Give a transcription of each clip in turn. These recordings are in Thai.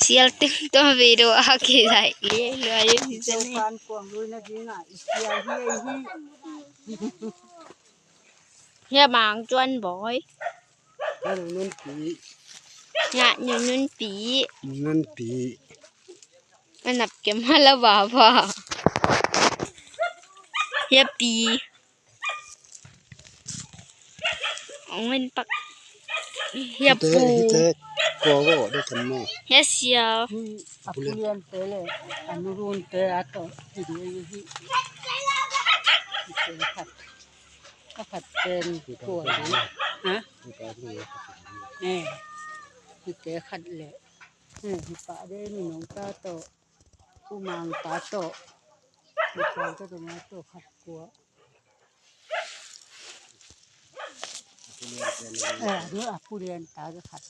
Sial tem to video ake dai le lo ayo sisane kan kuang lui na dina isia hi ya mang chuan boy nun pi ya nun pi anap ke mala baba ya pi ongen pak ya pu ko go de thamma ya sia apulian tele anurun te ato hi ka phatเป็นตัวฮะนี่เตะขัดแหละปะได้มีน้องตาโตผู้มังตาโตผู้ชายก็ตรงนั้นโตขัดกัวนี่ผู้เรียนตาจะขัด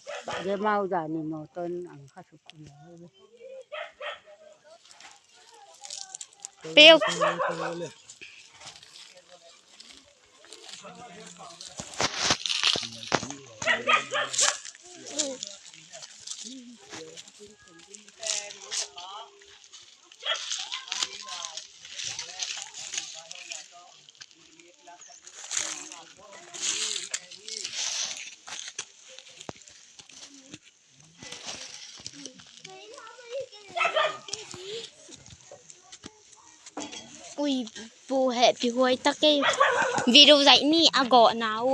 เดี๋ยวเมาจ่านี่เมาต้นอังคัดสุกุลเลยเปียวอุ้ยปูแหะพี่หวยตะเกวิดีโอใส่นี่อะเกาะหนาว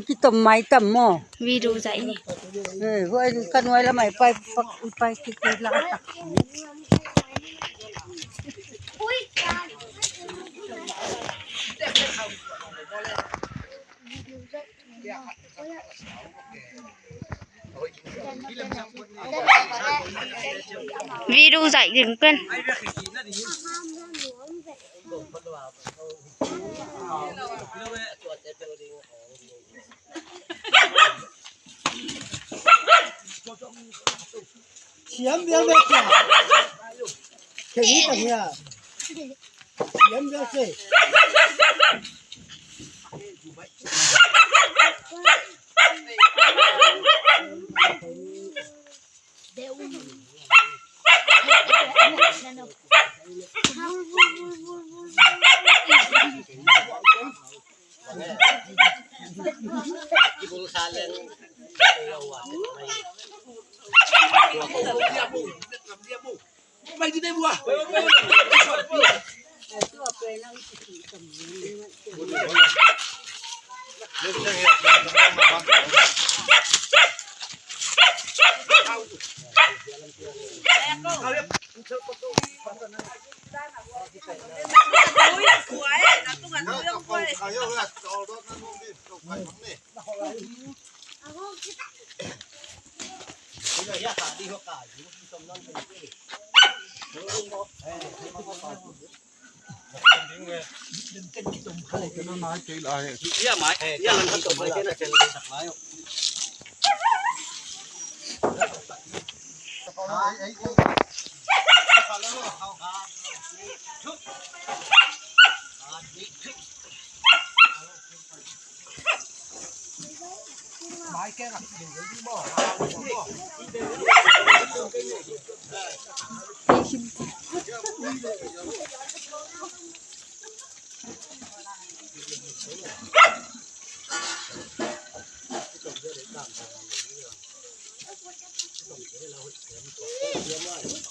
ที่ต้มไม้ต้มหม้อวิดีโอใส่นี่เว้ยกันไว้แล้วไม่ไปที่ละตักวิดีโอใส่ถึงเพิ่นเสียมเบี้ยเบี้ยแค่นี้ต่างหากเสียมเบี้ยสิไม่ได้บัว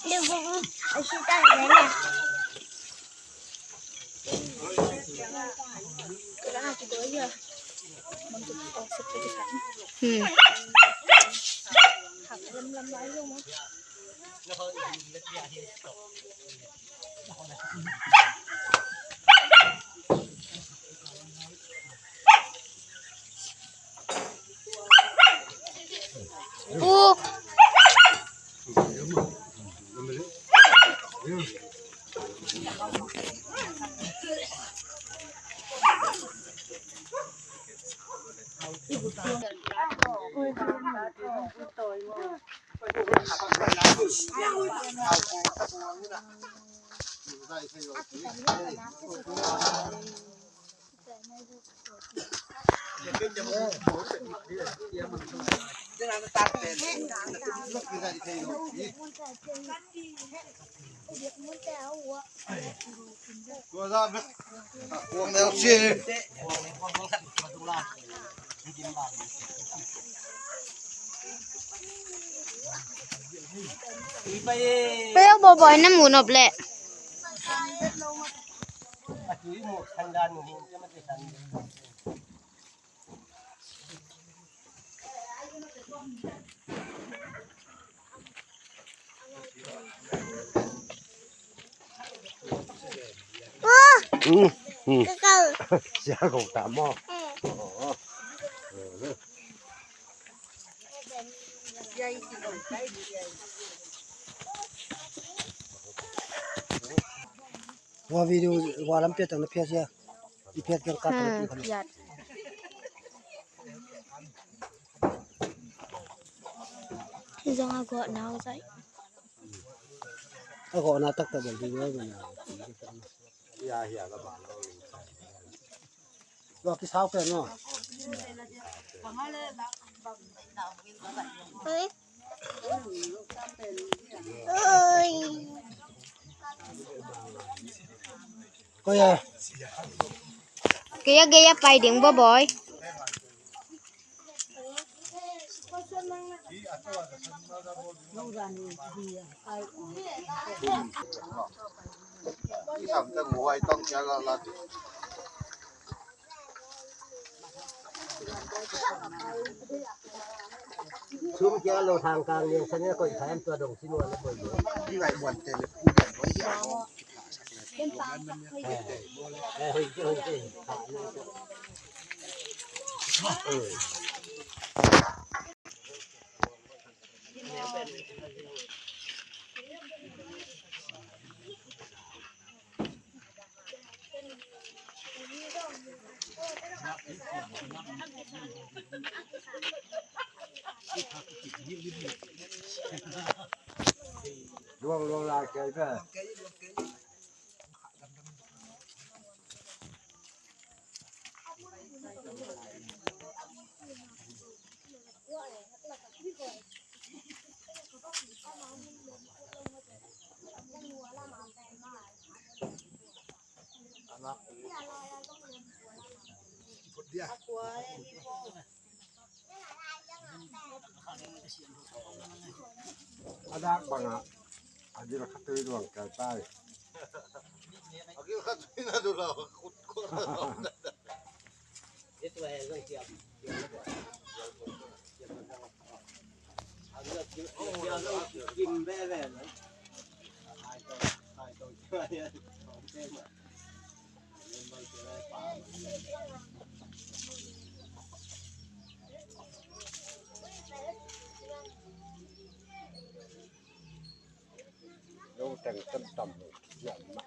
เดี๋ยวเอาชิ้นตั้งไว้เนี่ยก็ได้จะด้วยเยอะมันจะออกสักไปดิฉันขับลำไว้ลงมั้งปู เปรี้ยวบ่อยๆน้ำหมูนบแหละเสียของตามหม้อว่าวิดีโอว่าลำเปียตังเพียเสียอีเพียกันกัดอีคนที่จังหวะนาวใจแล้วก็น่าตักตะบันดีเลยนะยาเหี่ยละบาทว่ากี่เช้าเป็นเนาะเฮ้ยก็อย่าเกยไปเดี๋ยวบ่อยที่ทำตั้งหัวไว้ต้องใช้ละชุ่มแก้วเราทางกลางเรียงฉันเนี่ยก็ใช้ตัวดงชินวนแล้วก็อยู่ที่ไหนบ่อนเตลพูดอย่างไว้ยาวเฮ้ยลวงลาเกยก็อาดักบังอ่ะอันนี้เราคัดตัวดวงไก่ใต้อันนี้เราคัดตัวน่าดูเราคุดเดี๋ยวตัวเองต้องเกี่ยวกินแว่ๆเลยแต่งต่ำๆอย่างมา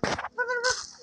ก